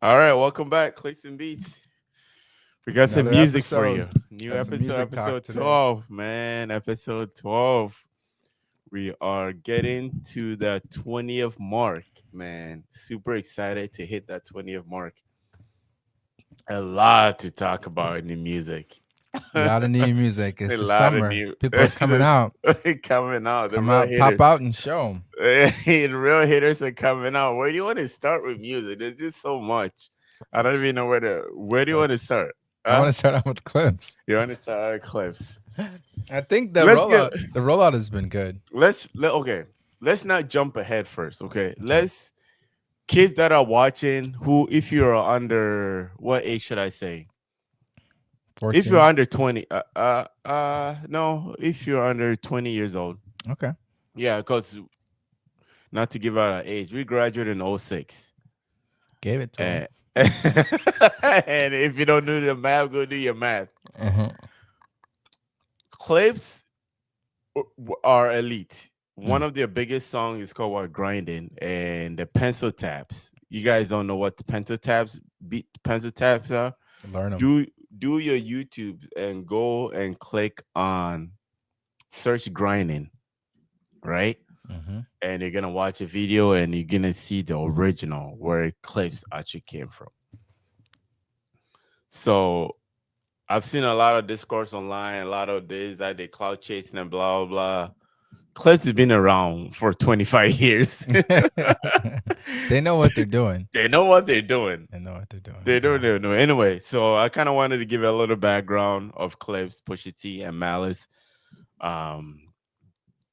All right, welcome back, Cleats&Beats. We got some Another music for episode. you. New Got some episode, music talk episode today. 12, man. Episode 12. We are getting to the 20th mark, man. Super excited to hit that 20th mark. A lot to talk about in the music. A lot of new music. A It's the lot of summer. new People are coming out. coming out. The Come real out, pop hitters. out, and show them. The real hitters are coming out. Where do you want to start with music? There's just so much. I don't even know where do you want to Clips. start? I want Huh? to start out with clips. You want to start Clipse? I think Let's get the rollout has been good. okay. Let's not jump ahead first. Okay, Okay. let's kids that are watching who, if you're under what age should I say? If you're 14. under 20, no, if you're under 20 years old, Okay. yeah, because not to give out an age, we graduated in '06. Gave it to him. And, and if you don't do the math, go do your math. Uh-huh. Clips are elite. One Mm. of their biggest songs is called "What Grinding" and the pencil taps. You guys don't know what the pencil taps are? Learn them. Do do your YouTube and go and click on search grinding, right? Mm-hmm. And you're gonna watch a video and you're gonna see the original where Clips actually came from. So I've seen a lot of discourse online, a lot of this that they cloud chasing and blah blah blah. Clips has been around for 25 years. They know what they're doing. They know what they're doing. They know what they're doing. They don't Yeah. know. Anyway, so I kind of wanted to give a little background of Clips, Pusha T, and Malice, um,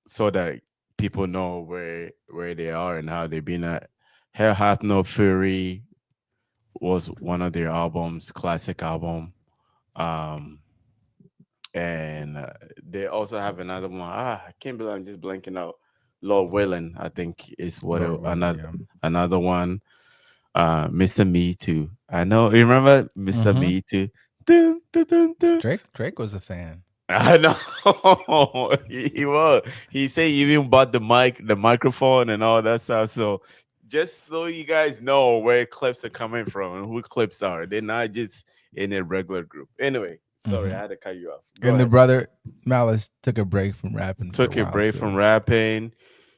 so that people know where they are and how they've been at. Hell Hath No Fury was one of their albums, classic album. Um, and they also have another one. I can't believe I'm just blanking out. Lord Willing, I think is Lord willing, another yeah. another one. Mr. Me Too. I know. You remember Mr. Mm-hmm. Me Too? Dun, dun, dun, dun. Drake was a fan. I know. He was. He said he even bought the microphone, and all that stuff. So just so you guys know where clips are coming from and who clips are, they're not just in a regular group. Anyway, sorry, Mm-hmm. I had to cut you off. Go And the ahead. brother Malice took a break from rapping for a Took a while break too. from rapping.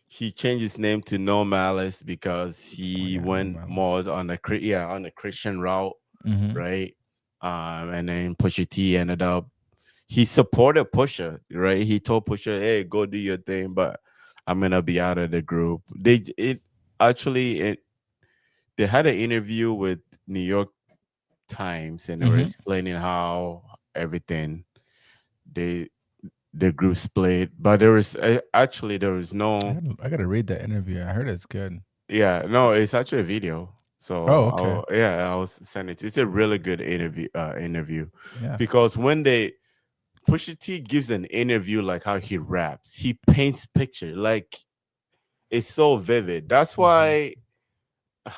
He changed his name to No Malice because Oh he yeah, no went Malice. more on the Christian route, Mm-hmm. right? And then Pusha T ended up he supported Pusha, right? He told Pusha, "Hey, go do your thing, but I'm gonna be out of the group." They had an interview with New York Times, and they were Mm-hmm. explaining how everything they the group split, but there was no I gotta read that interview. I heard it's good. yeah, no, it's actually a video. So Oh, okay. I was sending it. It's a really good interview Yeah. because when they Pusha T gives an interview like how he raps. He paints picture like it's so vivid. That's Hmm. why.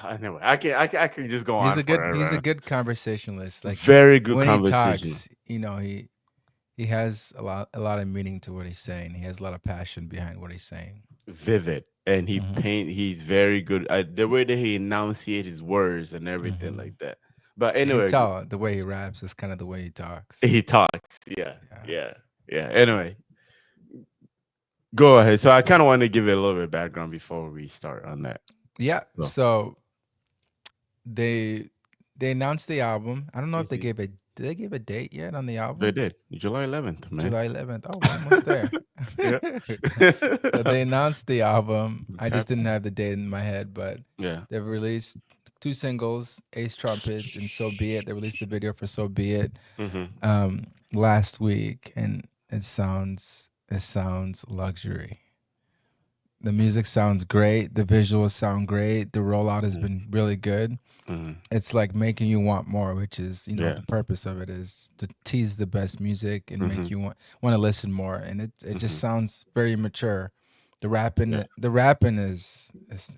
Anyway, I can just go on He's a forever. good conversationalist. Like Very good when he conversation. talks, he has a lot of meaning to what he's saying. He has a lot of passion behind what he's saying. Vivid, and Hmm. He's very good at the way that he enunciates his words and everything Hmm. like that. But You can anyway, tell the way he raps is kind of the way he talks. he talks. Yeah, Yeah. yeah, yeah. Anyway, go ahead. So I kind of want to give it a little bit of background before we start on that. Yeah. So. So they they announced the album. I don't know if they Mhm. gave a did they give a date yet on the They album? did July 11th, man. July 11th. Oh, we're almost there. Yeah. So they announced the album. I just Tap. didn't have the date in my head, but Yeah. they've released two singles, Ace Trumpets and So Be It. They released a video for So Be It Hmm. last week, and it sounds luxury. The music sounds great. The visuals sound great. The rollout has Hmm. been really good. Hmm. It's like making you want more, which is Yeah. the purpose of it is to tease the best music and Hmm. make you want to listen more. And it just Hmm. sounds very mature. Yeah. The rapping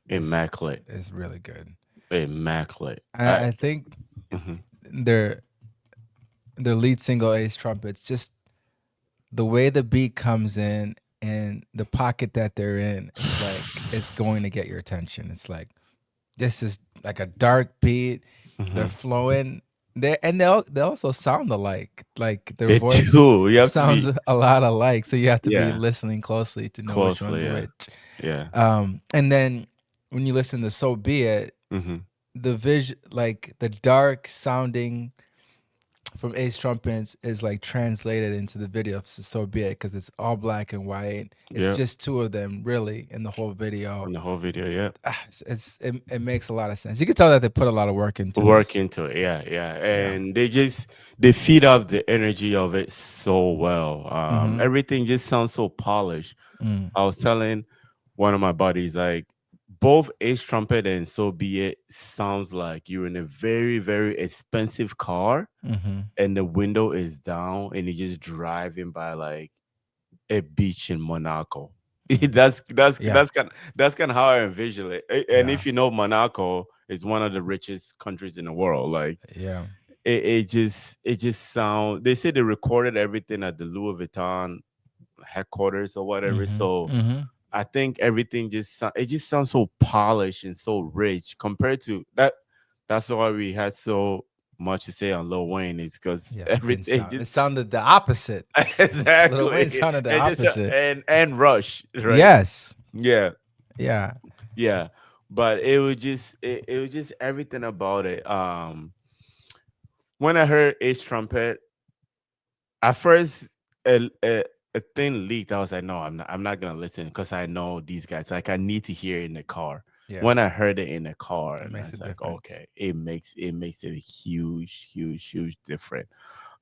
Immaculate. is really good. Immaculate. I think Mhm. their their lead single Ace Trumpets, just the way the beat comes in and the pocket that they're in, it's like it's going to get your attention. It's like this is like a dark beat. They're Hmm. flowing. They also sound alike. Like their They voice do. You have to sounds be, a lot alike. So you have to be yeah, listening closely to know which one's closely. Yeah, which. yeah. And then when you listen to So Be It, Hmm. the vision, like the dark sounding from Ace Trumpets is like translated into the video of So Be It because it's all black and white. It's Yep. just two of them really in the whole video. In the whole video. Yep. It makes a lot of sense. You can tell that they put a lot of work into Work this. into it, yeah, yeah, Yeah. and they feed off the energy of it so well. Mm-hmm. Everything just sounds so polished. Mm. I was telling one of my buddies, like, both Ace Trumpet and So Be It sounds like you're in a very, very expensive car Mm-hmm. and the window is down and you're just driving by like a beach in Monaco. Mm. Yeah. That's kind of how I envision it. And Yeah. if you know, Monaco is one of the richest countries in the world. Like, Yeah. it just sound. They say they recorded everything at the Louis Vuitton headquarters or whatever. Mm-hmm. So Mm-hmm. I think everything it just sounds so polished and so rich compared to that. That's why we had so much to say on Lil Wayne, is because Yeah. It didn't everything sound. It just sounded the opposite. Little Wayne exactly. sounded the And just opposite. and Rush, right? Yes. Yeah, Yeah. yeah. But it was just everything about it. When I heard Ace Trumpet, at first a thing leaked. I was like, no, I'm not gonna listen because I know these guys. Like, I need to hear it in the car. Yeah. When I heard it in the car, It and I makes a was like, difference. okay, it makes it a huge, huge, huge difference.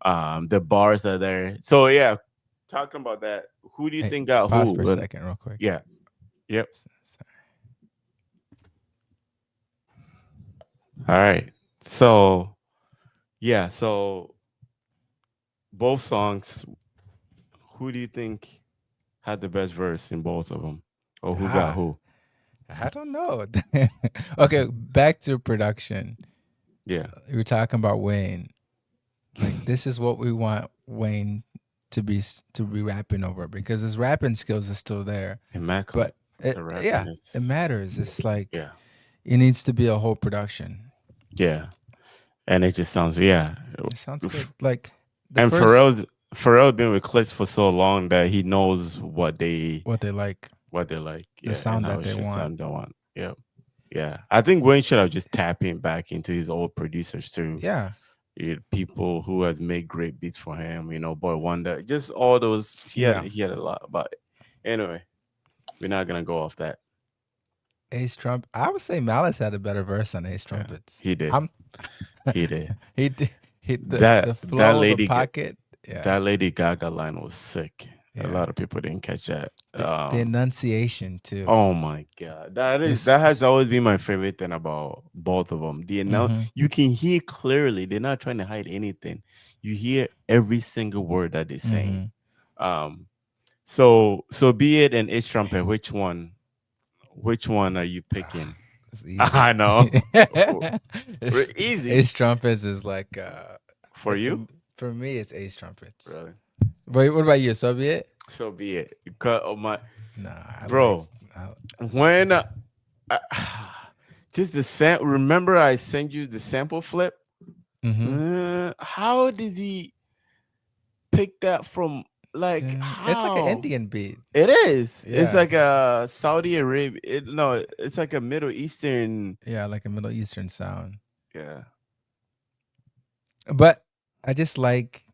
The bars are there. So yeah, talking about that, who do you Hey, think got pause for a who? And second, real quick. yeah, yep. Sorry. All right. So yeah, so both songs, who do you think had the best verse in both of them, or who got Ah, who? I don't know. Okay, back to production. Yeah, We were talking about Wayne. Like this is what we want Wayne to be rapping over because his rapping skills are still there, immaculate. but it The rapping yeah it is, matters. It's like yeah, it needs to be a whole production. yeah, and it just sounds, yeah. It sounds F- good. Like the And first Pharrell been with Clips for so long that he knows what they like, what they like, the yeah, and sound how that it they should want. sound. Don't want, yeah, yeah. I think Wayne should have just tapping back into his old producers too. Yeah, People who has made great beats for him, Boy Wonder, just all those. He had yeah. he had a lot, but anyway, we're not gonna go off that. Ace Trump. I would say Malice had a better verse on Ace Yeah, Trumpets. he did. I'm He did. he did he That the that flow, the lady, pocket. Yeah, that Lady Gaga line was sick. A yeah. lot of people didn't catch that. The enunciation too. Oh my god, that has It's always been my favorite thing about both of them. mm-hmm. You can hear clearly; they're not trying to hide anything. You hear every single word that they're saying. Mm-hmm. Um, so be it and H trumpet. Which one are you picking? It's easy. I know, it's, easy Ace Trumpets is like for you. for me it's Ace Trumpets. Really? Wait, what about you? Soviet? So be it. Cut oh my Nah, I like. bro. When I, just the remember I sent you the sample flip. Mm-hmm. How does he pick that from? Like, It's like an how? Indian beat. It is. It's Yeah, like a Saudi Arabia. No, it's like a Middle Eastern. yeah, like a Middle Eastern sound. Yeah, But I just like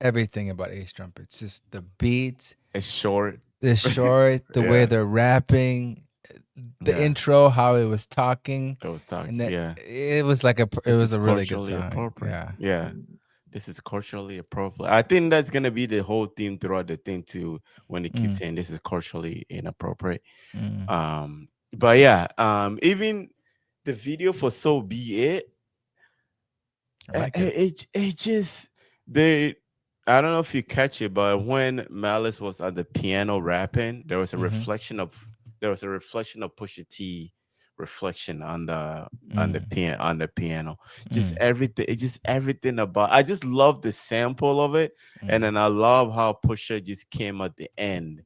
everything about Ace Trumpets. Just the beats, it's short. the short, the way Yeah, they're rapping, the yeah. intro, how it was talking, It was talking. and that Yeah, it was like it this was is a really good culturally song. appropriate. Yeah. Yeah, this is culturally appropriate. I think that's gonna be the whole theme throughout the thing too. When they keep Mm, saying this is culturally inappropriate. mm. But yeah, even the video for "So Be It," I like it. it just they. I don't know if you catch it, but when Malice was at the piano rapping, Mm-hmm. there was a reflection of Pusha T reflection Mm, on the piano. Just mm, everything, it just everything about. I just love the sample of it, and mm. then I love how Pusha just came at the end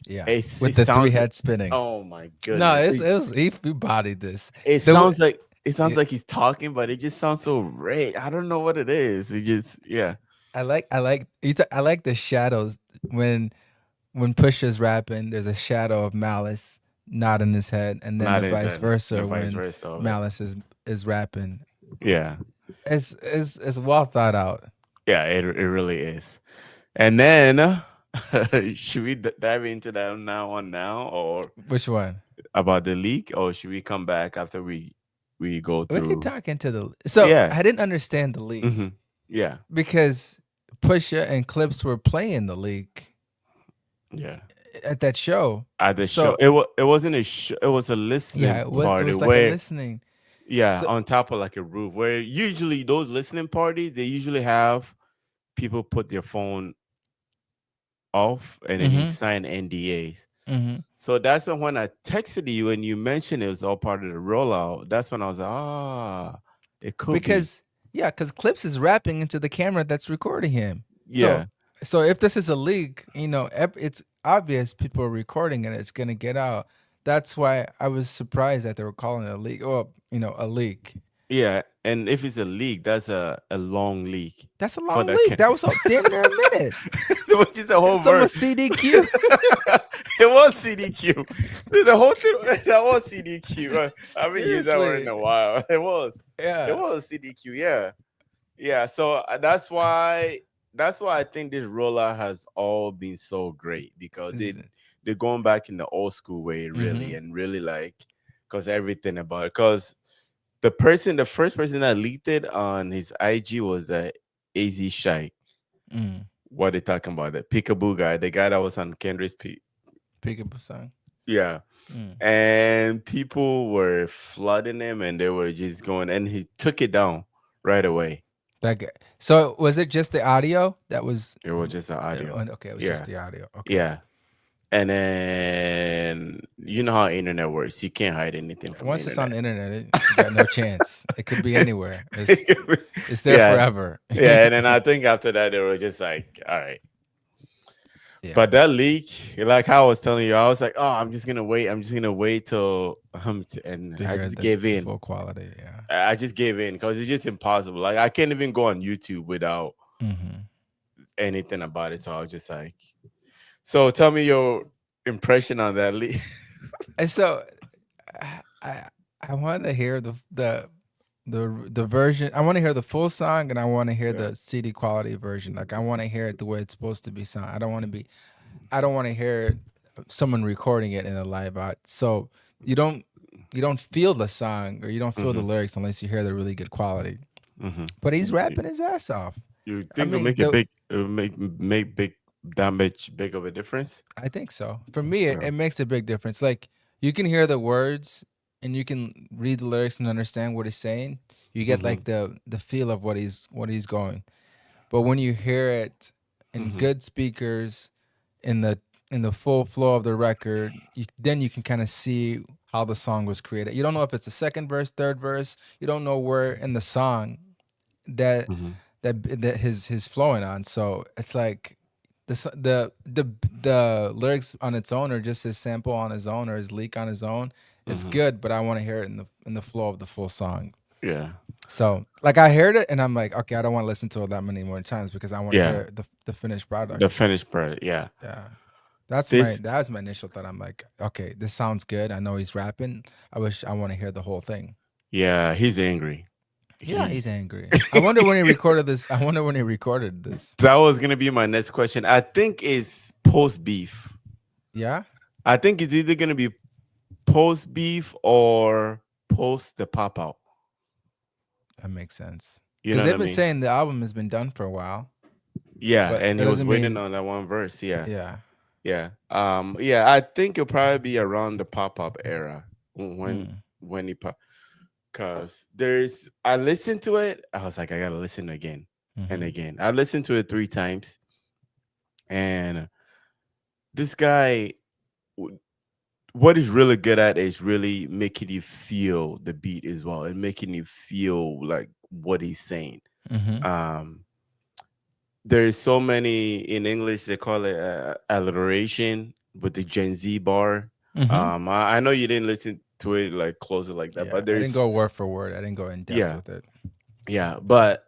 Yeah, It with the three sounds like, head spinning. oh my No, goodness. it was he bodied this. It The w- sounds like it sounds it, like he's talking, but it just sounds so rich. I don't know what it is. It just yeah, I like the shadows when Pusha's rapping. There's a shadow of Malice nodding his head, and then not the in vice the versa vice when versa of it. Malice is rapping. Yeah, It's well thought out. yeah, it really is. And then should we dive into that now or Which one? about the leak, or should we come back after we go We could through? talk into the. So Yeah. I didn't understand the Hmm. leak Yeah. because Pusha and Clipse were playing the leak Yeah. at that show. At the show, So it wasn't a show. It was a yeah, listening it party was like a where listening. yeah, So on top of like a roof where usually those listening parties they usually have people put their phone off and then you mm-hmm, sign NDAs. mm-hmm. So that's when I texted you and you mentioned it was all part of the rollout. That's when I was like, ah, it could be. Because yeah, because Clips is rapping into the camera that's recording him. So Yeah. so if this is a leak, it's obvious people are recording it. It's gonna get out. That's why I was surprised that they were calling it a leak. Oh, a leak. Yeah. And if it's a leak, that's a long leak That's a for long the leak. That was damn near a minute. which is the whole It's verse. almost CDQ. It was CDQ. The whole thing that was CDQ. I haven't used that word in Seriously. a while. It was. It Yeah. was CDQ. Yeah. Yeah. So that's why I think this rollout has all been so great because they're going back in the old school way really Mm-hmm. and really like because everything about it. Because the first person that leaked it on his IG was AZ Shy. Mm. What they talking about? The Peekaboo guy, the guy that was on Kendrick's Peekaboo song. yeah. Mm. And people were flooding him and they were just going and he took it down right away. That guy. So was it just the audio that was? It was just the audio. Okay, it was just Yeah. the audio. Okay. Yeah. And then you know how internet works. You can't hide anything from the Once it's on internet. the internet, you got no chance. It could be anywhere. It's there Yeah. forever. Yeah. And then I think after that they were just like, all right. Yeah. But that leak, like how I was telling you, I was like, oh, I'm just gonna wait. I'm just gonna wait till and To I hear just gave the in. full quality. Yeah. I just gave in because it's just impossible. Like I can't even go on YouTube without Mm-hmm. anything about it. So I was just like, so tell me your impression on that leak. And so I I want to hear the version. I want to hear the full song, and I want to hear Yeah. the CD quality version. Like I want to hear it the way it's supposed to be sung. I don't want to hear someone recording it in a live out. So you don't you don't feel the song or you don't feel the Mm-hmm. lyrics unless you hear the really good quality. Mm-hmm. But he's rapping his ass off. You I think it'll mean, make it'll make big damage, big of a difference? I think so. For me, Yeah. it makes a big difference. Like you can hear the words and you can read the lyrics and understand what he's saying. You get Mm-hmm. like the feel of what he's going. But when you hear it in Mm-hmm. good speakers, in the in the full flow of the record, then you can kind of see how the song was created. You don't know if it's a second verse, third verse. You don't know where in the song that Mm-hmm. that his flowing on. So it's like the lyrics on its own or just his sample on his own or his leak on his own. It's Mm-hmm. good, but I want to hear it in the flow of the full song. Yeah. So like I heard it and I'm like, okay, I don't want to listen to it that many more times because I want to Yeah. hear the finished product. The finished part. Yeah. Yeah. This That's my initial thought. I'm like, okay, this sounds good. I know he's rapping. I want to hear the whole thing. yeah, he's angry. Yeah, he's He's angry. I wonder when he recorded this. I wonder when he recorded this. that was gonna be my next question. I think it's post beef. Yeah, I think it's either gonna be post beef or post the pop out. that makes sense. You Because know what they've I been mean? saying the album has been done for a while, Yeah, but and that he was doesn't waiting mean on that one verse. Yeah, yeah. yeah, yeah. I think it'll probably be around the pop up era Mm, when he pop. Cause I listened to it. I was like, I gotta listen again and mm-hmm, again. I listened to it 3 times, and this guy, w- what he's really good at is really making you feel the beat as well, and making you feel like what he's saying. mm-hmm, Um, there's so many in English they call it alliteration, with the Gen Z bar. Mm-hmm. I know you didn't listen to it like closer like that, Yeah, but I didn't there's go word for word. I didn't go in depth yeah, with it. yeah, but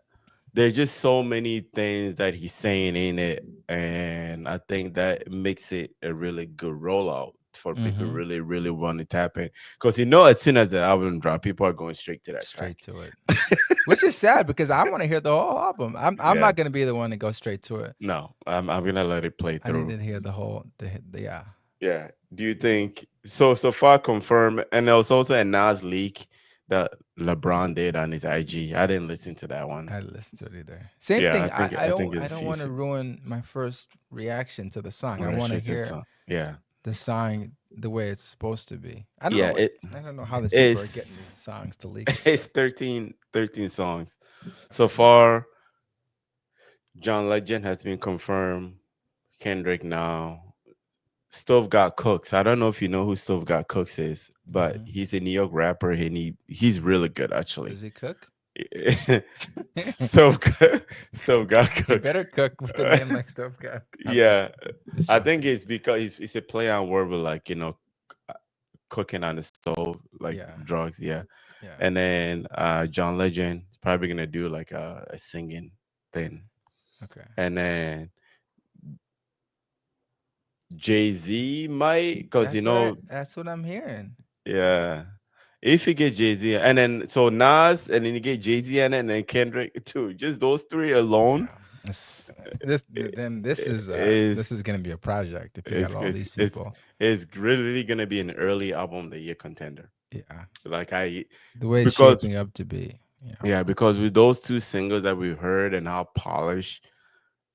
there's just so many things that he's saying in it, and I think that makes it a really good rollout for people Mm-hmm. really, really want to tap in. Because you know, as soon as the album drop, people are going straight to that track. Straight to it, which is sad because I want to hear the whole album. I'm Yeah, not gonna be the one to go straight to it. no, I'm gonna let it play I need through. to hear the whole the yeah. Yeah. Do you think so? So far confirmed, and there was also a Nas leak that LeBron did on his IG. I didn't listen to that one. I didn't listen to it either. Same Yeah, thing. I I don't think it's want to decent. ruin my first reaction to the song. I want to Restricted hear song. Yeah, the song the way it's supposed to be. yeah. I don't know how these people are It's getting these songs to leak it. it's 13 songs so far. John Legend has been confirmed. Kendrick now. Stove Got Cooks. I don't know if you know who Stove Got Cooks is, but Hmm. he's a New York rapper and he's really good actually. Does he cook? Stove Stove Got He Cook. better cook with a name like Stove Guy. I'm Yeah, just I think joking. it's because it's a play on word with like cooking on the stove like Yeah, drugs. Yeah, yeah. and then John Legend is probably gonna do like a singing thing, Okay. and then Jay-Z might, because That's what I'm hearing. yeah, if you get Jay-Z and then so Nas and then you get Jay-Z in it and then Kendrick too, just those three alone Yeah. Then is this is gonna be a project if you got is all is these is people. is really gonna be an early album of the year contender. Yeah. Like I The way it's because shaping up to be. Yeah. yeah, because with those two singles that we've heard and how polished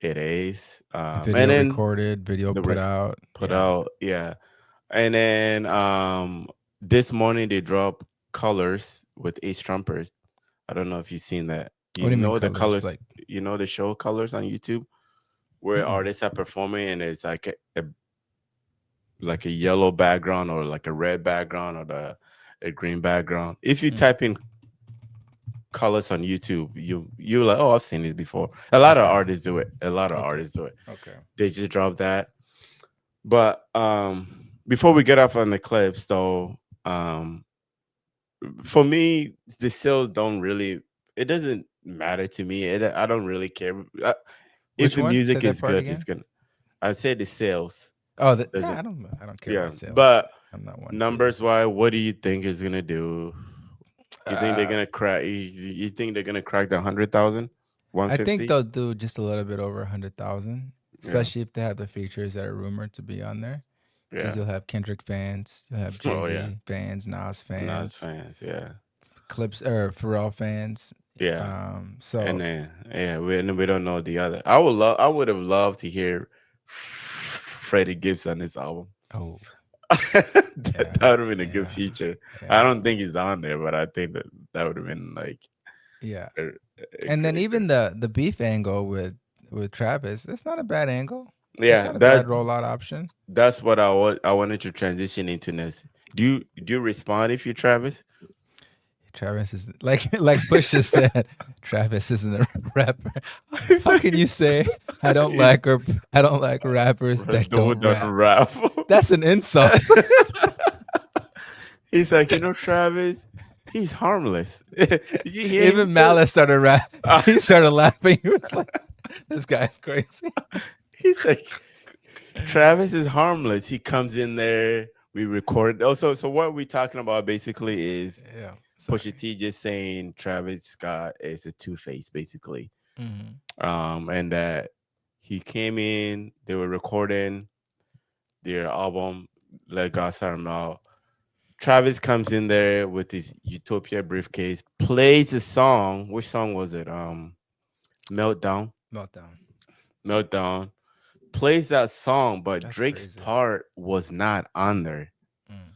it is, and Video then recorded, video the put out. put Yeah. out, yeah, and then this morning they dropped Colors with Ace Trumpers. I don't know if you've seen that. What You do you mean know the colors? Colors, Like, you know the show Colors on YouTube where mm-mm. artists are performing and it's like like a yellow background or like a red background or a green background. If you Mm. type in colors on YouTube, you like, oh, I've seen this before. A lot of Okay. artists do it. A lot of Okay. artists do it. Okay. They just drop that. But before we get off on the clips, though, for me, the sales don't really. It doesn't matter to me. I don't really care. If Which the one? Say music that is part good, it's again. gonna. I say the sales Oh, yeah. doesn't. I don't care Yeah, about sales. but I'm not one to. numbers wise, what do you think is gonna do? You think they're Uh, gonna crack? You think they're gonna crack the 100,000, one I think fifty? they'll do just a little bit over 100,000, Yeah, especially if they have the features that are rumored to be on there. Because yeah. you'll have Kendrick fans, you'll have Jay Oh yeah, Z fans, Nas Nas fans, fans. Yeah, Clipse or Pharrell fans. yeah. And So then yeah, we don't know the other. I would have loved to hear Freddie Gibbs on this album. oh That yeah, would have been a good yeah, feature. I yeah, don't think he's on there, but I think that would have been like yeah. a, a And then great, great. even the beef angle with Travis, that's not a bad angle. That's Yeah, not a bad rollout option. that's what I wanted to transition into next. Do you respond if you're Travis? Travis is like Pusha said. Travis isn't a rapper. He's How like, can you say he's I don't like rappers that who don't doesn't rap? rap. That's an insult. He's like, Travis, he's harmless. Did you hear him Even say? Malice started he started laughing. He was like, "This guy's crazy." He's like, Travis is harmless. He comes in there, we record. Also, so what we're talking about basically is Yeah. Pusha Sorry. T just saying Travis Scott is a two face, basically. Hmm. And that he came in, they were recording their album, Let God Start 'Em Out. Travis comes in there with his Utopia briefcase, plays a song. Which song was it? Meltdown. Meltdown. Meltdown. Plays that song, but That's Drake's crazy. part was not on there. Mm.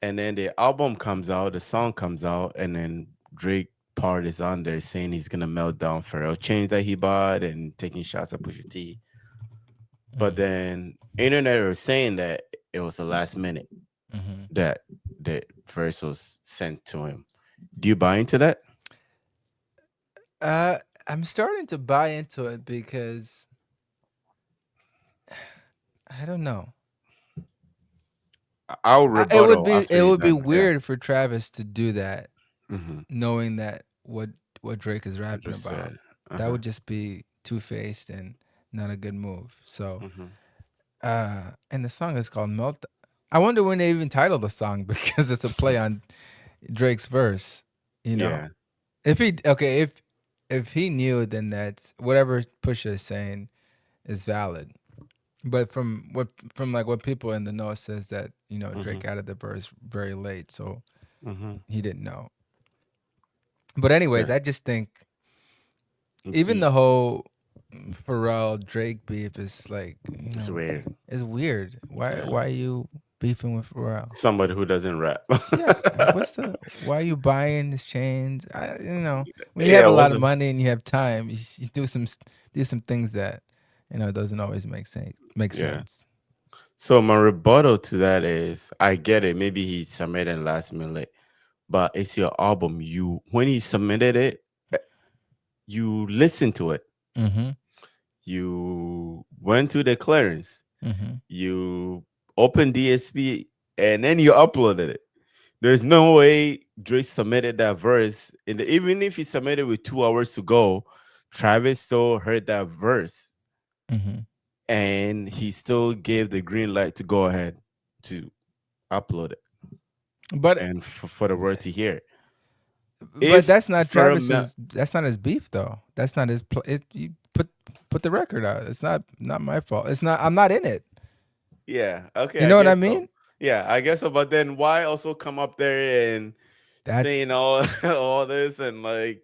And then the album comes out, the song comes out, and then Drake part is on there saying he's gonna melt down for a change that he bought and taking shots at Pusha T. But Mm. then internet was saying that it was the last minute Hmm. that the verse was sent to him. Do you buy into that? Uh, I'm starting to buy into it because I don't know. I'll It would rebuttal be after it you're would be done. Yeah. weird for Travis to do that, Mm-hmm. knowing that what Drake is I rapping just about. said. That Uh-huh. would just be two faced and not a good move. So, Mm-hmm. and the song is called Melt. I wonder when they even titled the song because it's a play on Drake's verse. You know, Yeah. if he okay, if he knew, then that's whatever Pusha is saying is valid. But from like what people in the know says that Mm-hmm. Drake added the verse very late, so Mm-hmm. he didn't know. But Yeah. anyways, I just think even The, the whole Pharrell Drake beef is like it's weird. it's weird. Why Yeah. why are you beefing with Pharrell? Somebody who doesn't rap. Yeah, what's the why are you buying his chains? When you Yeah, have a it lot of wasn't. money and you have time, you do some things that doesn't always make Yeah. sense. So my rebuttal to that is, I get it. Maybe he submitted last minute, but it's your album. You when he submitted it, you listen to it. Mm-hmm. You went to the clearance. Mm-hmm. You opened DSP, and then you uploaded it. There's no way Drake submitted that verse, and even if he submitted with 2 hours to go, Travis still heard that verse, Mm-hmm. and he still gave the green light to go ahead to upload it But and for the world to hear. but If that's not for a ma- Travis's. That's not his beef though. That's not his. You put the record out. It's not my fault. It's not. I'm not in it. yeah, okay, You I know what I guess so. mean? Yeah, I guess so. But then why also come up there and saying That's all all this and like,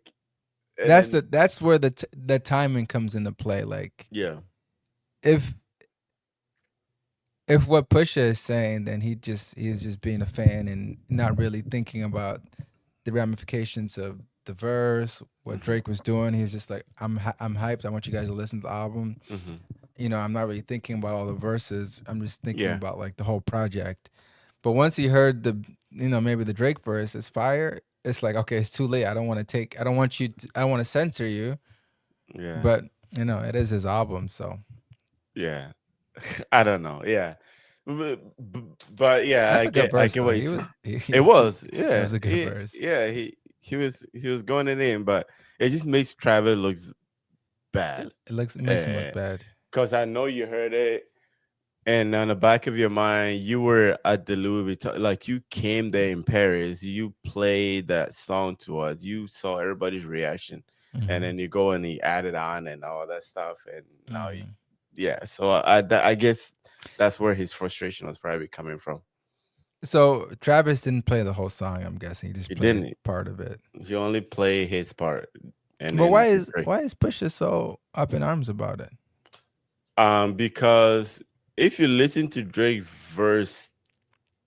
and then that's where the timing comes into play. Like yeah. if if what Pusha is saying, then he's just being a fan and not really thinking about the ramifications of the verse, what Hmm. Drake was doing. He was just like, I'm hyped. I want you guys to listen to the album. Hmm. I'm not really thinking about all the verses. I'm just thinking Yeah, about like the whole project. But once he heard maybe the Drake verse is fire, it's like, okay, it's too late. I don't want I don't want to censor you, yeah, but it is his album. So yeah. I don't know. Yeah, but, but yeah, that's a good I verse get though. what you said. It He was, that yeah, was a good verse. yeah, he was going it in, but it just makes Travis looks bad. It makes him look bad. Because I know you heard it, and on the back of your mind, you were at the Louis Vuitton, like you came there in Paris, you played that song to us, you saw everybody's reaction, and Hmm. then you go and you add it on and all that stuff, and now you, Hmm. yeah. So I guess that's where his frustration was probably coming from. So Travis didn't play the whole song. I'm guessing he just He played didn't. part of it. He only play his part, and But then it's great. why is Pusha so up in arms about it? Because if you listen to Drake verse,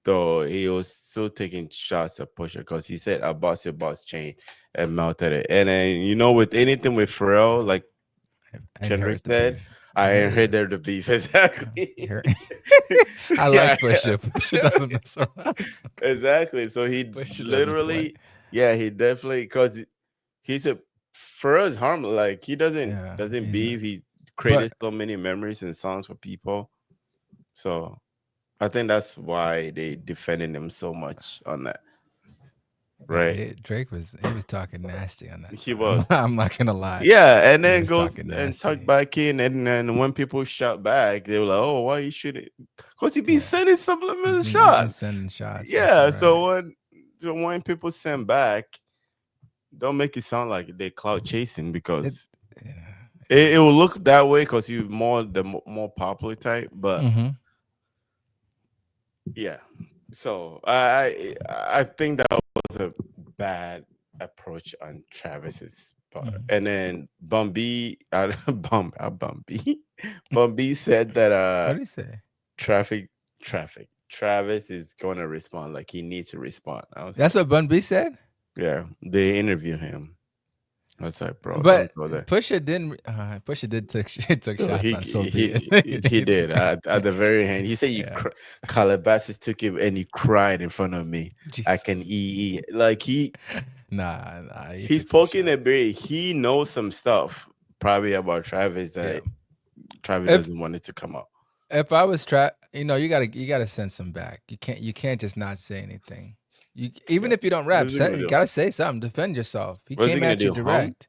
though, he was still taking shots at Pusha because he said, "I bought your boss chain and melted it." And then with anything with Pharrell, like I ain't Kendrick heard the said, beef. I I ain't heard heard it. there the beef You exactly. heard- I like Yeah, Pusha. Pusha doesn't mess around. exactly. So he Pusha doesn't play. literally, yeah, he definitely because he's a for us harmless. Like he Yeah, doesn't he's not. beef. He But created so many memories and songs for people. So I think that's why they defended him so much on that, yeah, right? Drake he was talking nasty on that He song. was. I'm not gonna lie. Yeah, and He then was goes talking and tuck nasty. back in, and then when people shout back, they were like, "Oh, why you shouldn't?" Because he be Yeah, sending subliminal he been shots. sending shots left and Yeah, right. so when people send back, don't make it sound like they clout chasing It, because yeah, it will look that way because you more more popular type. But mm-hmm, yeah, so I think that was a bad approach on Travis's part. mm-hmm. And then Bumby, Bumby, Bumby said that What did he say? traffic, Travis is going to respond like he needs to respond. I was That's like, what Bun B said. yeah, they interview him. I was like, bro, don't But go there. Pusha didn't. Pusha did took So shots on. So be it. he did at the very end. He said, Yeah. Calabasas took him and he cried in front of me. I can Jesus. like Nah. He he's took some poking a shots. bear. He knows some stuff probably about Travis Yeah. that Travis If doesn't want it to come out. if I was you gotta send some back. You can't just not say anything. Even Yeah. if you don't rap, What's he gonna you do? gotta say something. Defend yourself. He What's he came gonna at you do? Hum? direct.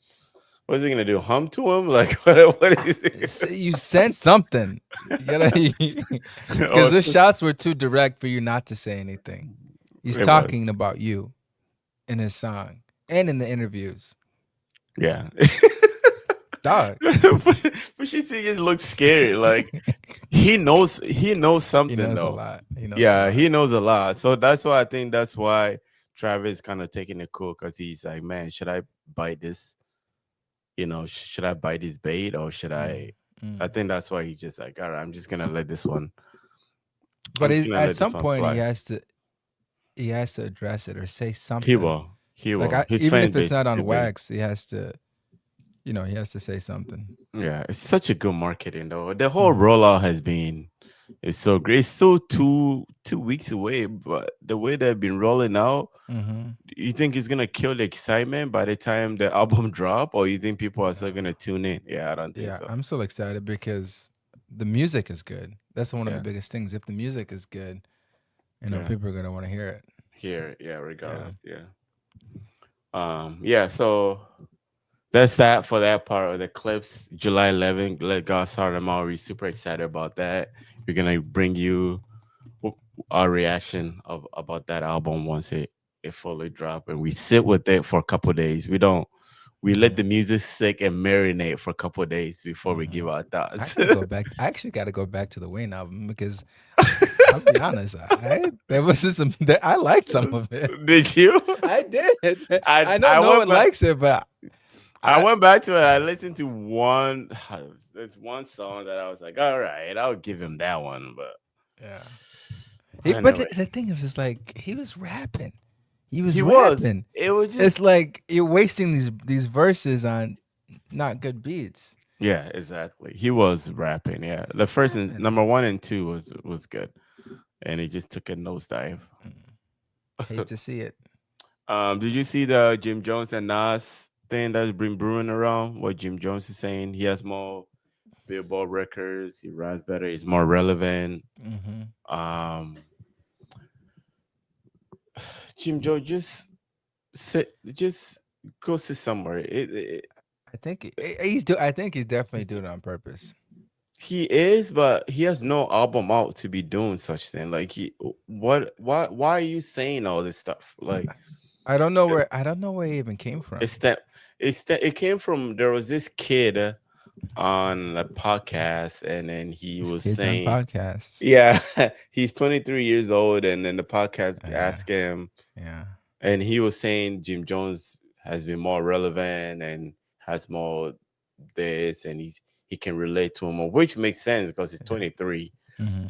What's he gonna do? Hum to him? Like what is he? You sent something. You gotta Oh, because the shots were too direct for you not to say anything. He's it was. talking about you in his song and in the interviews. Yeah. Dog. But she just looks scared. Like he knows He something knows a though. lot. He knows a Yeah, lot. he knows a lot. So that's why I think that's why Travis kind of taking it cool because he's like, man, should I bite this? Should I bite this bait or should I? Mm, mm. I think that's why he's just like, all right, I'm just gonna let this one. But I'm just gonna at let this some one point, fly. he has to address it or say He something. will. He Like will. His even fan if it's base is not too on big. wax, he has to say something. Yeah, it's such a good marketing though. The whole Hmm. rollout has been it's so great. It's still 2 weeks away, but the way they've been rolling out, Hmm. you think it's gonna kill the excitement by the time the album drop, or you think people are still No. gonna tune in? Yeah, I don't think Yeah, so. I'm so excited because the music is good. That's one of the Yeah, biggest things. If the music is good, yeah. people are gonna want to hear it. Here, yeah, Yeah. regardless. Yeah. Yeah, so that's that for that part of the clips. July 11th, let God start them out. We're super excited about that. We're gonna bring you w- our reaction of about that album once it fully drop, and we sit with it for a couple days. We let Hmm. the music sit and marinate for a couple days before we Hmm. give our I thoughts. gotta go back. I actually gotta go back to the Wayne album because I'll be honest. There was some that I liked some of it. Did you? I did. I I know I no went one back. likes it, but I I went back to it. I listened to one. There's one song that I was like, all right, I'll give him that one. But yeah. But anyway, the thing is like he was rapping. He was he was. rapping. It was just It's like you're wasting these verses on not good beats. yeah, exactly. He was rapping. Yeah, the first and Rapping. number one and two was good, and it just took a nosedive. Mm. Hate to see it. Did you see the Jim Jones and Nas thing that's been brewing around? What Jim Jones is saying, he has more Billboard records, he raps better, he's more relevant. Hmm. Um, Jim Jones just go sit somewhere. I think he's definitely It's- doing it on purpose. he is, but he has no album out to be doing such thing. Like why are you saying all this stuff? Like I don't know where he even came it's from. that it came from there was this kid on a podcast and then he These was kids on saying podcasts. yeah he's 23 years old and then the podcast Yeah. asked him Yeah. and he was saying Jim Jones has been more relevant and has more this and he can relate to him more, which makes sense because he's Yeah. 23. Hmm.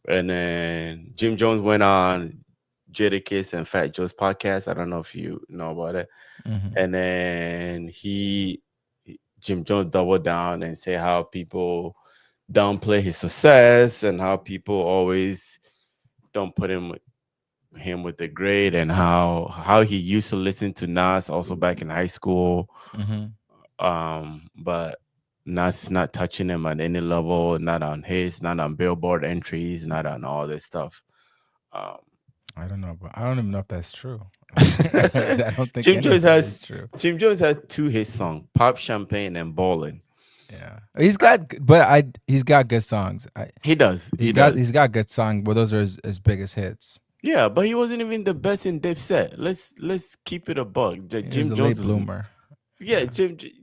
And then Jim Jones went on Jadakiss and Fat Joe's podcast. I don't know if you know about it. Hmm. And then Jim Jones doubled down and say how people downplay his success and how people always don't put him with the grade and how he used to listen to Nas also back in high school. Hmm. But Nas is not touching him at any level, not on Billboard entries, not on all this stuff. Um, I don't know, but I don't even know if that's true. I don't think Jim any Jones of it has is true. Jim Jones has two hit songs, Pop Champagne and Ballin'. Yeah, he's got good songs. He does. He does. He's got good songs, but those are his biggest hits. Yeah, but he wasn't even the best in Dipset. Let's keep it a buck. He was Jim a Jones late was bloomer. yeah, Yeah.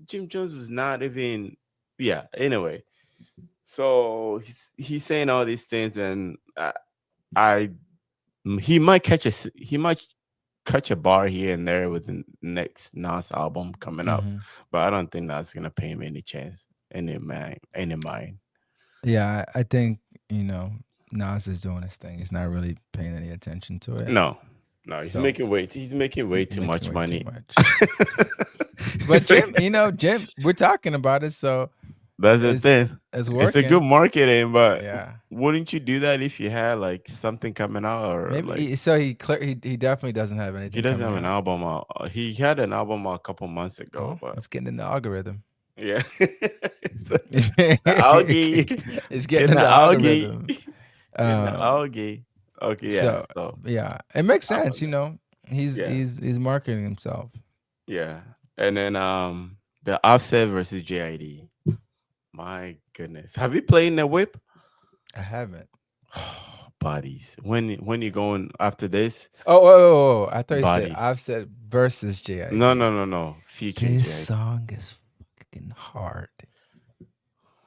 Jim Jones was not even yeah. Anyway, so he's saying all these things, and I he might catch a bar here and there with the next Nas album coming up, Hmm. but I don't think that's gonna pay him any chance, any mind. Yeah, I think you know Nas is doing his thing. He's not really paying any attention to it. No, no, So he's making way he's too making much way too money. much. But Jim, we're talking about it, so That's the it's thing. it's It's a good working. marketing, but Yeah. wouldn't you do that if you had like something coming out or Maybe like he definitely doesn't have he anything doesn't coming have an out. album out. He had an album out a couple months ago, Oh, but he's getting in the algorithm. yeah. So, He's the algae, getting getting in the the algae. algorithm. In the Um, okay. Okay, yeah. so So yeah, it makes I sense. love You that. know, he's Yeah, he's he's marketing himself. yeah. And then the Offset versus JID. My goodness. Have you played in the whip? I haven't. Bodies. When you going after this? Oh, I thought you said Bodies. I've said versus No, JID. no, no, no. Future This JID. song is fucking hard,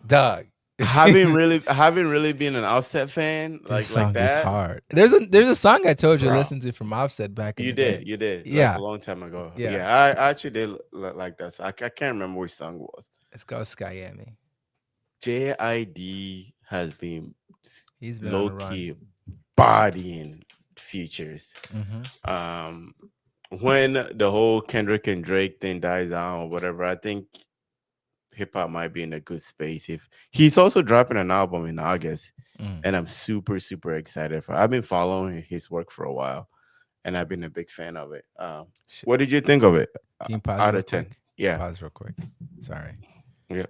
dog. Haven't really been an Offset fan This like song is that. hard. There's a song I told you to Bro. listen to from Offset back in You the day. did, you did, like a Yeah, long time ago. yeah. Yeah, I actually did like that. So I can't remember which song it was. It's called Skyami. JID has been He's been on low a run. key bodying futures. Mm-hmm. Um, when the whole Kendrick and Drake thing dies down or whatever, I think hip hop might be in a good space. If he's also dropping an album in August, Mm. and I'm super super excited for. I've been following his work for a while, and I've been a big fan of it. What did you think of it? Can you pause Out real of 10? quick? Yeah, Pause real quick. Sorry. yeah.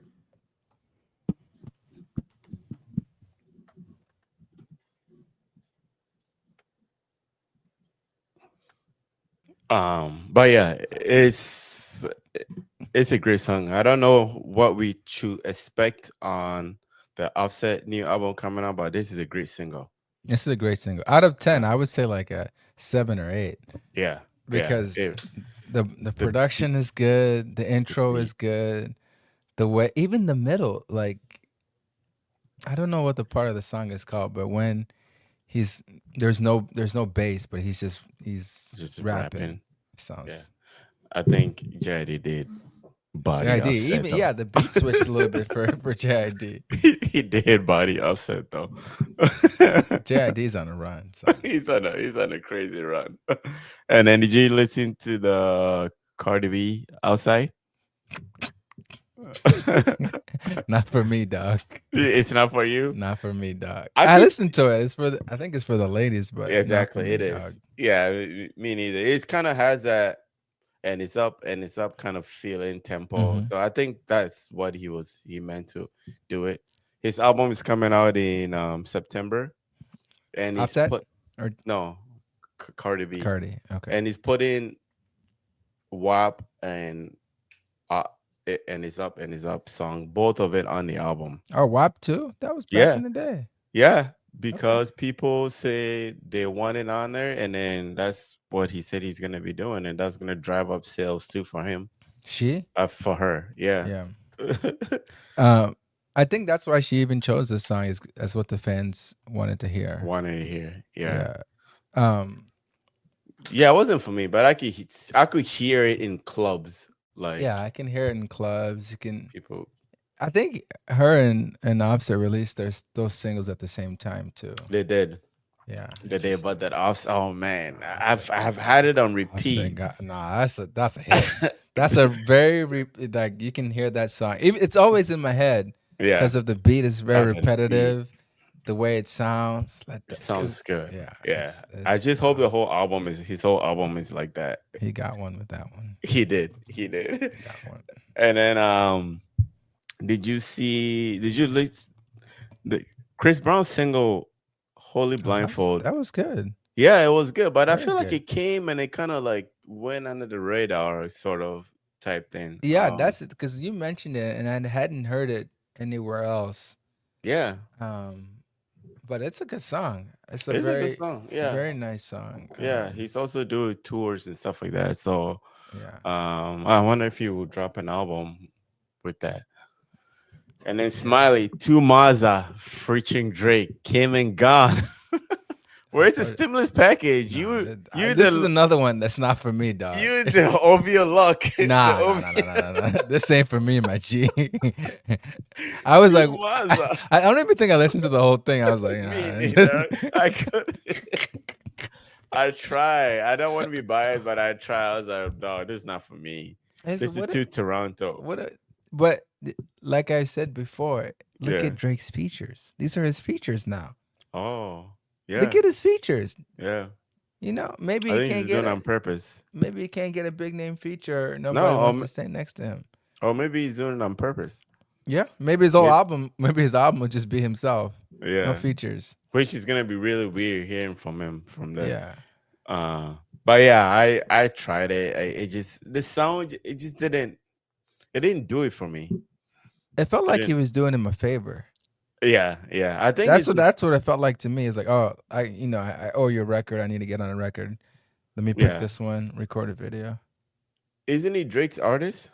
But yeah, it's a great song. I don't know what we should expect on the Offset new album coming out, but this is a great single. This is a great single. Out of 10, Yeah, I would say like a 7 or 8 yeah, yeah. because the The production is good, the the intro is beat, good, the way even the middle, like I don't know what the part of the song is called, but when he's there's no bass, but he's just rapping rapping. Yeah, sounds. I think JD did body JID, Offset even though. yeah, the beat switched a little bit for JID. He did body Offset though. JID's on a run, so He's on a crazy run. And then did you listen to the Cardi B outside? not for me, dog. It's not for you. Not for me, dog. I I could listened to it. I think it's for the ladies, but not for exactly me, it dog. is. Yeah, me neither. It kind of has that, and it's up kind of feeling tempo. Mm-hmm. So I think that's what he meant to do it. His album is coming out in September, and he's Offset put or no Cardi B, Cardi? Okay. and he's put in WAP and uh, and it's up song, both of it on the album. Oh, WAP too. That was back Yeah, in the day. yeah, Okay. because people say they want it on there, and then that's what he said he's gonna be doing, and that's gonna drive up sales too for him, She? for her. Yeah, Yeah. Um, I think that's why she even chose this song. Is that's what the fans wanted to hear. wanted to hear. Yeah, Yeah. Um. yeah, it wasn't for me, but I could hear it in clubs, Yeah, like I can hear it in clubs. You can. people. I think her and Offset released those singles at the same time too. They did Yeah, the day, but interesting. that off. Oh man, Offset, I've had it on Offset repeat. got nah. That's a hit. That's a very like you can hear that song. It's always in my head Yeah, because of the beat is very because of the beat. repetitive, the way it sounds. Like It sounds because good. yeah, Yeah. I just hope the whole album is his whole album is like that. he got one with that one. He did. He did. He got one. And then did you listen the Chris Brown single Holy Oh, Blindfold? that was good. Yeah, it was good, but I Very feel like good. it came and it kind of like went under the radar sort of type thing. Yeah, that's it. Because you mentioned it, and I hadn't heard it anywhere else. Yeah, Um, but it's a good song. It's a it's a good very, song. Yeah. very nice song. Yeah, he's also doing tours and stuff like that. So Yeah. I wonder if he will drop an album with that. And then Yeah. Smiley, to Maza, featuring Drake, came and gone. I Where's the thought, stimulus package? nah, You this is the another one that's not for me, dog. you the of your luck. The Nah, nah, of nah, nah, nah, nah, nah. This ain't for me, my G. I was like, to Maza. I don't even think I listened to the whole thing. I was like, Me nah. neither. I could. I try. I don't want to be biased, but I try. I was like, no, this is not for me. It's- This is too Toronto. but like I said before, look Yeah. at Drake's features. These are his features now. Oh, Look yeah, at his features. yeah. You know, maybe I he think can't he's get doing it a on purpose. maybe he can't get a big name feature. Nobody No, wants to stay next to him. or maybe he's doing it on purpose. Yeah, maybe his whole Maybe, album, maybe his album will just be himself, no yeah. features. which is gonna be really weird hearing from him from the. Yeah. Uh, but yeah, I tried it. It just the sound. It just didn't. It didn't do it for me. It felt It like he didn't. was doing him a favor. Yeah, yeah. I think That's it's what just. that's what it felt like to me. It's like, oh, I owe you a record. I need to get on a record. Let me pick Yeah. this one, record a video. Isn't he Drake's artist?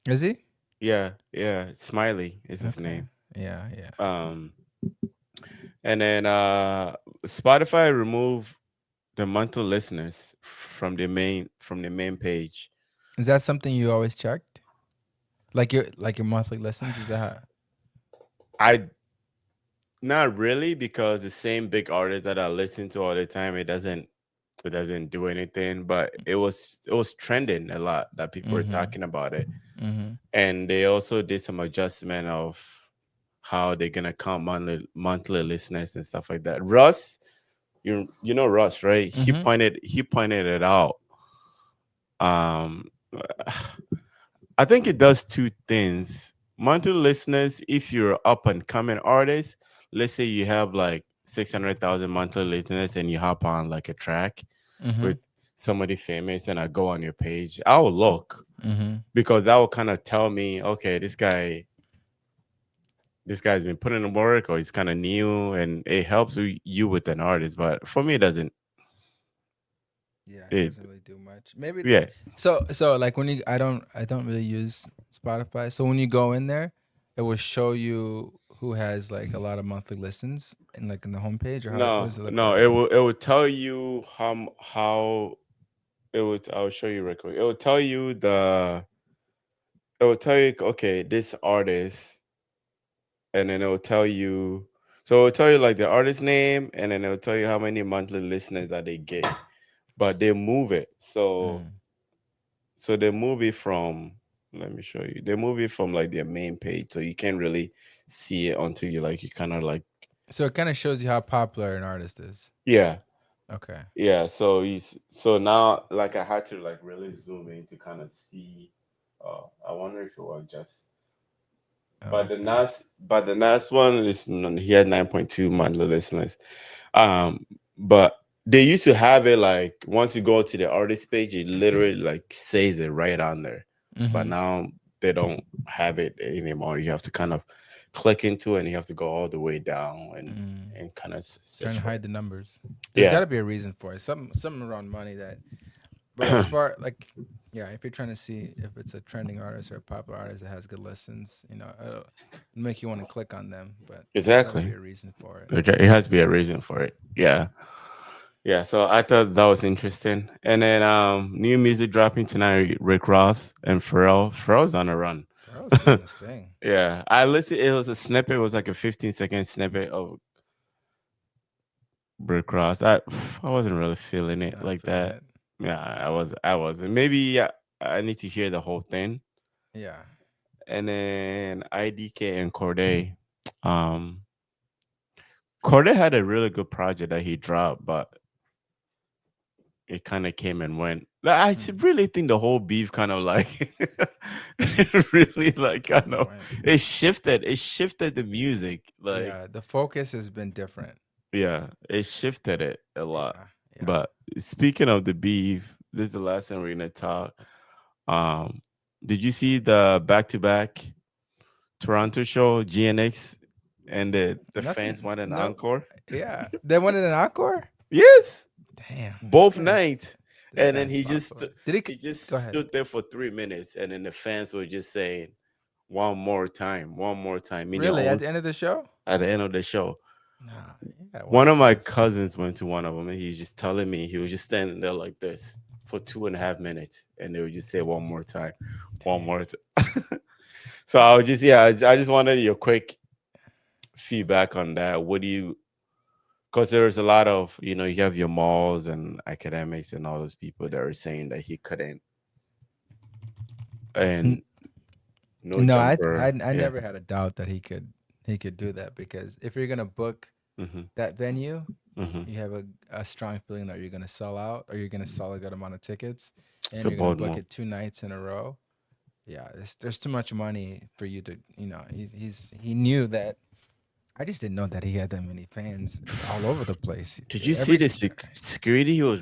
Is he? Yeah, yeah. Smiley is his Okay. name. Yeah, yeah. Um, and then Spotify removed the monthly listeners from the main page. Is that something you always checked? Like your monthly listens? Is that how? I not really because the same big artist that I listen to all the time, it doesn't do anything. But it was trending a lot that people were Mm-hmm. talking about it, Mm-hmm. and they also did some adjustment of how they're gonna count monthly listeners and stuff like that. Russ, you know Russ, right? Mm-hmm. He pointed it out. Um, I think it does two things. Monthly listeners, if you're up and coming artist, let's say you have like 600,000 monthly listeners and you hop on like a track Mm-hmm. with somebody famous and I go on your page, I'll look Mm-hmm. because that will kind of tell me, okay, this guy's been putting in work or he's kind of new and it helps you with an artist. But for me, it doesn't. Yeah, it It doesn't really do much. Maybe yeah. so like when you I don't really use Spotify. So when you go in there, it will show you who has like a lot of monthly listens and like in the homepage or what No, does it look no, like? it will tell you how it would. I'll show you real quick. It will tell you okay, this artist, and then it will tell you. So it will tell you like the artist name, and then it will tell you how many monthly listeners that they get. But they move it. Mm. So they move it from. Let me show you. They move it from like their main page, so you can't really see it until you kind of like So it kind of shows you how popular an artist is. yeah. Okay. Yeah, so he's so now like I had to like really zoom in to kind of see. I wonder if it was just. Oh, okay. But the last one is he had 9.2 monthly listeners. But they used to have it like once you go to the artist page, it literally like says it right on there. But Mm-hmm. now they don't have it anymore. You have to kind of click into it, and you have to go all the way down Mm. and kind of Trying search to for hide it. the numbers. There's got Yeah. to be a reason for it. Something around money that. But as far like, yeah, if you're trying to see if it's a trending artist or a popular artist that has good listens, it'll make you want to click on them. But there's got to be Exactly. a reason for it. Okay, it has to be a reason for it. Yeah. Yeah. So I thought that was interesting. And then new music dropping tonight, Rick Ross and Pharrell. Pharrell's on a run. Pharrell's doing this thing. Yeah. I listened, it was a snippet, it was like a 15-second snippet of Rick Ross. I wasn't really feeling it Not like feeling that. it. Yeah, I wasn't. Maybe I need to hear the whole thing. Yeah. And then IDK and Corday. Um Corday had a really good project that he dropped, but it kind of came and went. Mm. Really think the whole beef kind of like it really like kind Came and of went. it shifted the music. Like Yeah. The focus has been different. yeah, it shifted it a lot. Yeah. Yeah. But speaking of the beef, this is the last time we're gonna talk. Um, did you see the back to back Toronto show GNX and the fans Nothing. want an No. encore? Yeah. They wanted an encore. Yes, Damn. This both guy's. nights. This And then guy's popular. Did he? he Go just ahead. stood there for 3 minutes, and then the fans were just saying, one more time," meaning Really? At almost the end of the show? at the end of the show. Nah. You gotta One watch of my this. cousins went to one of them, and he's just telling me he was just standing there like this for 2.5 minutes, and they would just say one more time, one Damn. more time. So I was just yeah, I just wanted your quick feedback on that. What do you? Because there's a lot of you have your malls and academics and all those people that are saying that he couldn't and N- no No, I jumper. I Yeah. never had a doubt that he could do that because if you're gonna book Hmm. that venue, Hmm. you have a strong feeling that you're gonna sell out or you're gonna sell a good amount of tickets, It's and a you're gonna bold book move. it 2 nights in a row. Yeah, there's too much money for you to. He knew that I just didn't know that he had that many fans all over the place. Did you see Every the security? He was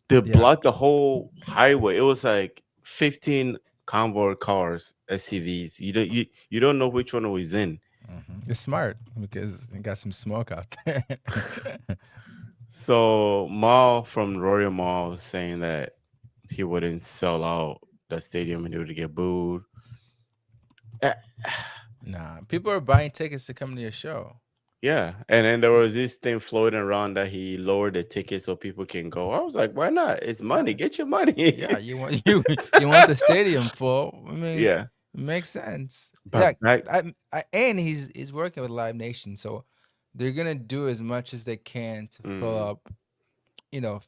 they yeah. blocked the whole highway. It was like 15 convoy cars, SUVs. You don't know which one was in. It's smart because it got some smoke out there. So Mall from Royal Mall was saying that he wouldn't sell out the stadium and he would get booed. Eh, Nah, people are buying tickets to come to your show. Yeah, and then there was this thing floating around that he lowered the ticket so people can go. I was like, why not? It's money. Yeah, Get your money. yeah. You want you want the stadium full. I mean, Yeah, it makes sense. but Yeah, back. and he's working with Live Nation, so they're gonna do as much as they can to fill Mm, up,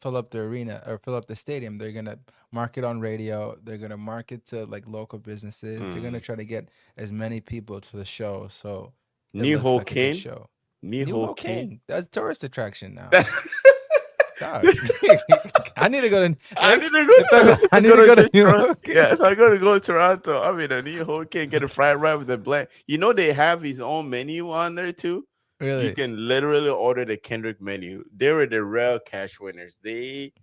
fill up the arena or fill up the stadium. They're gonna market on radio. They're gonna market to like local businesses. They're gonna mm. try to get as many people to the show, so it looks Niho like a good King, show. New Niho Ho King. King, that's a tourist attraction now. Dog. I need to go to I need next. to If I go, I need go to go to to New Toronto. York. Yeah, if I go to Toronto, I mean, a Niho King get a fried rice with a blend. You know they have his own menu on there too. You Really? can literally order the Kendrick menu. They were the real cash winners. They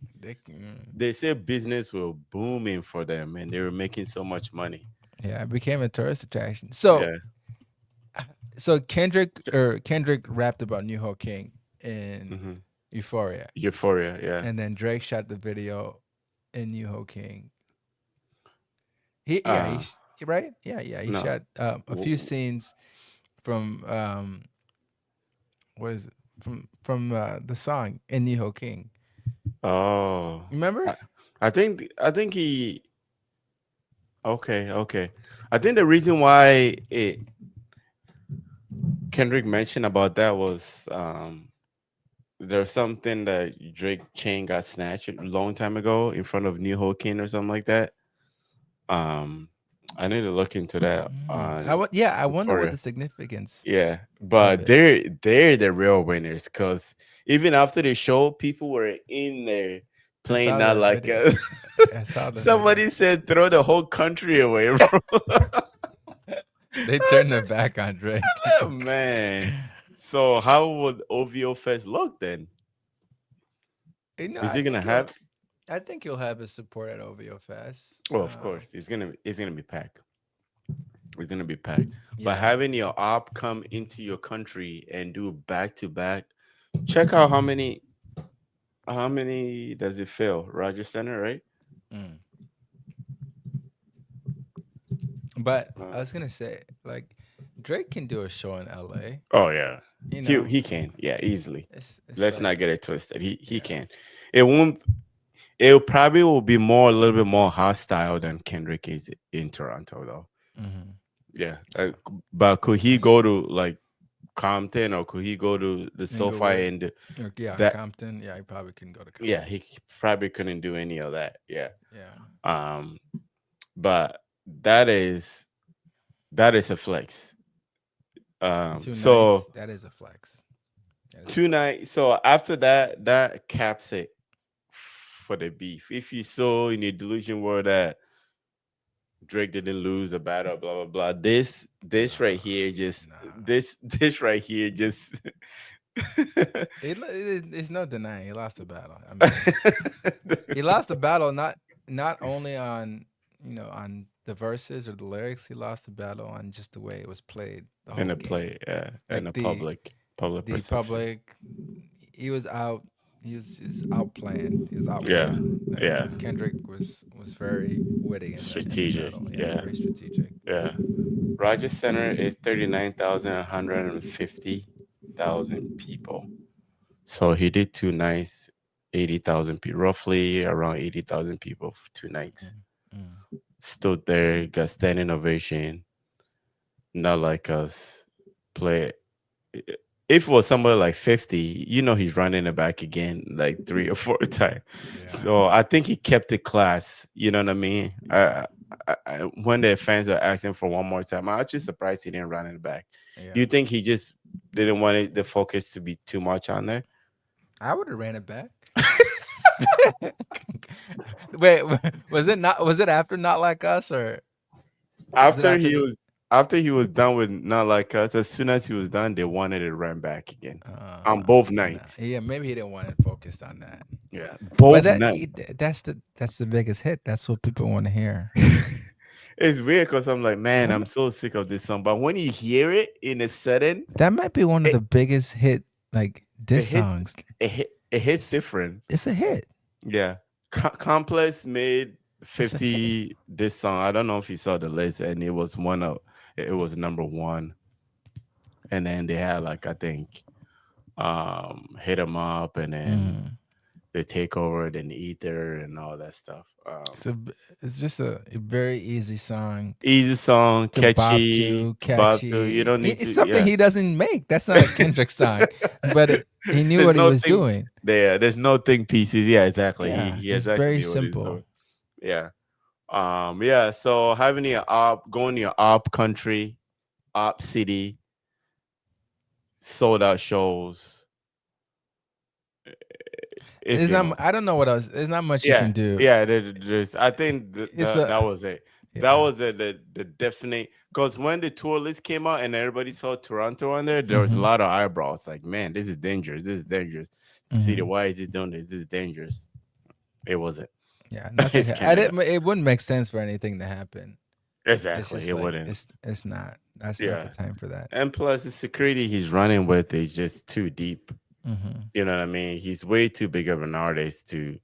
said business was booming for them and they were making so much money. Yeah, it became a tourist attraction. So, Yeah. Kendrick rapped about New Ho King in Hmm. Euphoria, Euphoria. Yeah. and then Drake shot the video in New Ho King. He yeah Uh right he no. shot a few W- scenes from what is it from the song in New Ho King. Oh. Remember? I, I think he okay. I think the reason why Kendrick mentioned about that was there's something that Drake chain got snatched a long time ago in front of New Hokin or something like that. Um, I need to look into that on I wonder what Euphoria. the significance Yeah, of but it. they're the real winners because even after the show, people were in there I playing saw not that like video. us. I saw the video. Somebody said throw the whole country away, bro. They turned their back on Drake. Oh, man. So how would OVO Fest look then? Is I he gonna think you'll. have? I think you'll have his support at OVO Fest. Oh, of course, it's gonna be packed. It's gonna be packed. But Yeah, having your op come into your country and do back to back, check out how many does it fill? Roger Center, right? mm. But I Uh, was gonna say, like, Drake can do a show in LA. oh yeah, You he know, he can, yeah, easily. it's Let's like, not get it twisted. He yeah, can. It won't. It probably will be more a little bit more hostile than Kendrick is in Toronto, though. hmm Yeah, but could he that's go true. to like Compton or could he go to the SoFi Inglewood, and yeah, that? Compton. Yeah, he probably can go to Yeah, Compton. he probably couldn't do any of that. Yeah. Yeah, Um, but that is that is a flex. two So nights. That is a flex. That is a two flex. nights. So after that, that caps it for the beef. If you saw in the delusion world that Drake didn't lose a battle, blah blah blah. This right Nah, here just nah. this right here just There's no denying he lost the battle. I mean, he lost the battle not only on on the verses or the lyrics. He lost the battle on just the way it was played, the in whole the game. play, yeah, in Like the public the perception. public, he was out. He was just outplanned. He was Yeah, outwitted. Like yeah, Kendrick was very witty in the strategic. battle. Yeah, Yeah, very strategic. yeah. Rogers Center is 39,150,000 people. So he did two nights, 80,000 people, roughly around 80,000 people for two nights. Mm, mm. Stood there, got standing ovation, not like us. Play. If it was somebody like 50, he's running it back again like three or four times. Yeah, So I think he kept it class. You know what I mean? When the fans are asking for one more time, I'm actually surprised he didn't run it back. Do yeah. you think he just didn't want the focus to be too much on there? I would have ran it back. Wait, was it not? Was it after Not Like Us, or was it After after he the? was after he was done with Not Like Us, as soon as he was done, they wanted it right back again on Uh, both nah. nights. Yeah, maybe he didn't want it focused on that. Yeah, But both nights. that's the biggest hit. That's what people want to hear. It's weird because I'm like, man, That I'm so sick of this song. But when you hear it in a setting, that might be one of it the biggest hit like it diss hits songs. it hits It's, different. it's a hit. Yeah, Complex made It's a hit. 50 this song. I don't know if you saw the list, and it was number one. And then they had like I think hit 'em up, and then Mm. the takeover, then ether, and all that stuff. So it's just a very easy song Easy song, to bop catchy, to, bob to. You catchy. don't need It's to. something Yeah, he doesn't make. That's not a Kendrick song, but he knew there's what he no was thing doing. there. There's no think pieces. Yeah, exactly. Yeah, He it's exactly very knew what he's simple. doing. Yeah. Yeah. So having your op, going to your op country, op city, sold out shows. It's It's game not. over. I don't know what else. There's not much you can Yeah, do. yeah. There's, I think It's a that was it. That yeah. was the definite because when the tour list came out and everybody saw Toronto on there, there was a Mm-hmm. lot of eyebrows. Like, man, this is dangerous. This is dangerous. City, Mm-hmm. why is he doing this? This is dangerous. It wasn't. Yeah, nothing. It's I Canada. didn't. It wouldn't make sense for anything to happen. It's Exactly. just It like wouldn't. it's not. That's not the Yeah. time for that. And plus, the security he's running with is just too deep. Mm-hmm. You know what I mean? He's way too big of an artist to.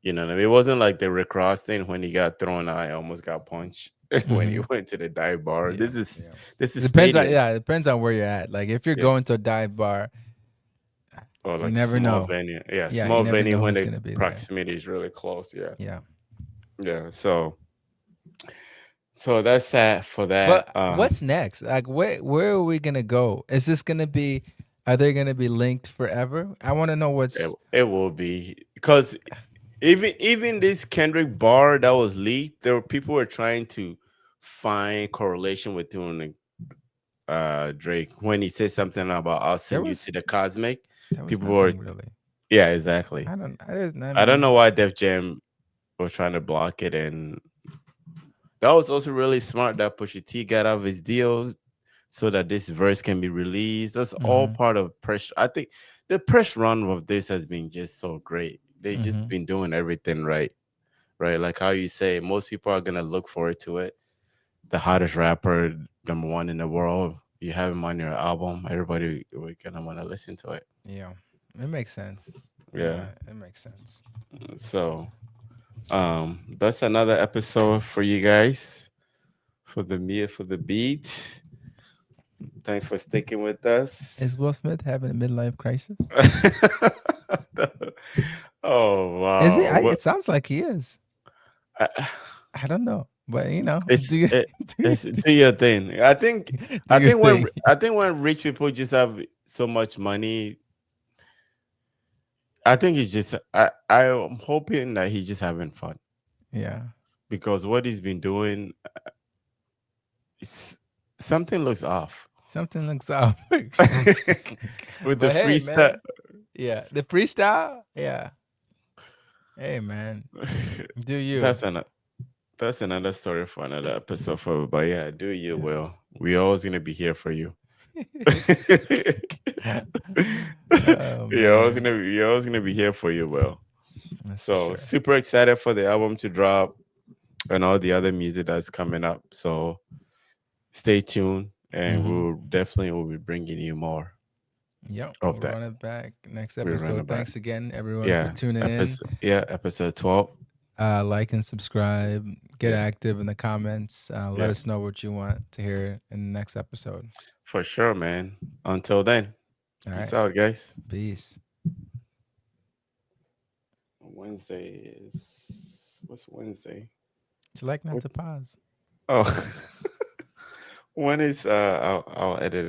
You know what I mean? It wasn't like the Rick Ross thing when he got thrown out, almost got punched when he Mm-hmm. went to the dive bar. Yeah. Yeah. This It is depends on stadium. yeah. It depends on where you're at. Like if you're Yeah. going to a dive bar, Or you like never small know. venue. Yeah, Yeah, you small never venue know when who's the gonna be there. proximity is really close. Yeah. Yeah. Yeah. So that's that for that. But what's next? Like where are we gonna go? Is this gonna be? Are they gonna be linked forever? I want to know what's. It will be because even this Kendrick bar that was leaked, there were people were trying to find correlation with doing Drake when he said something about I'll There send you was to the cosmic. there was People were nothing really. yeah, exactly. I don't. I didn't. I I don't mean. know why Def Jam was trying to block it, and that was also really smart that Pusha T got out of his deal so that this verse can be released. That's all Mm-hmm. part of press. I think the press run of this has been just so great. They just Mm-hmm. been doing everything right, right? Like how you say, most people are gonna look forward to it. The hottest rapper, number one in the world. You have him on your album. Everybody we're gonna want to listen to it. Yeah, it makes sense. Yeah. It makes sense. So that's another episode for you guys for the meal for the beat. Thanks for sticking with us. Is Will Smith having a midlife crisis? Oh Is he? wow! It sounds like he is. I- I don't know, but it's do you do it's do your thing. do your thing? I think when rich people just have so much money, I think it's just I'm hoping that he's just having fun Yeah, because what he's been doing, is, something looks off something looks off. with the But hey, freestyle. man. Yeah, the freestyle. Yeah. Hey, man. Do you? That's an That's another story for another episode for but yeah, do you will. We're always gonna be here for you. Oh man, You're always gonna be here for you, Will. that's for So sure. super excited for the album to drop and all the other music that's coming up. So stay tuned and Mm-hmm. we'll definitely will be bringing you more Yep, of we'll that. run it back next We'll run episode. it back. Thanks again, everyone, for Yeah. tuning in. Episode 12. Like and subscribe. Get Yeah, active in the comments. Let yeah. us know what you want to hear in the next episode. For sure, man. Until then. All Peace right. out, guys. Peace. Wednesday is what's Wednesday? Would you like not What? to pause? Oh, when is I'll edit it.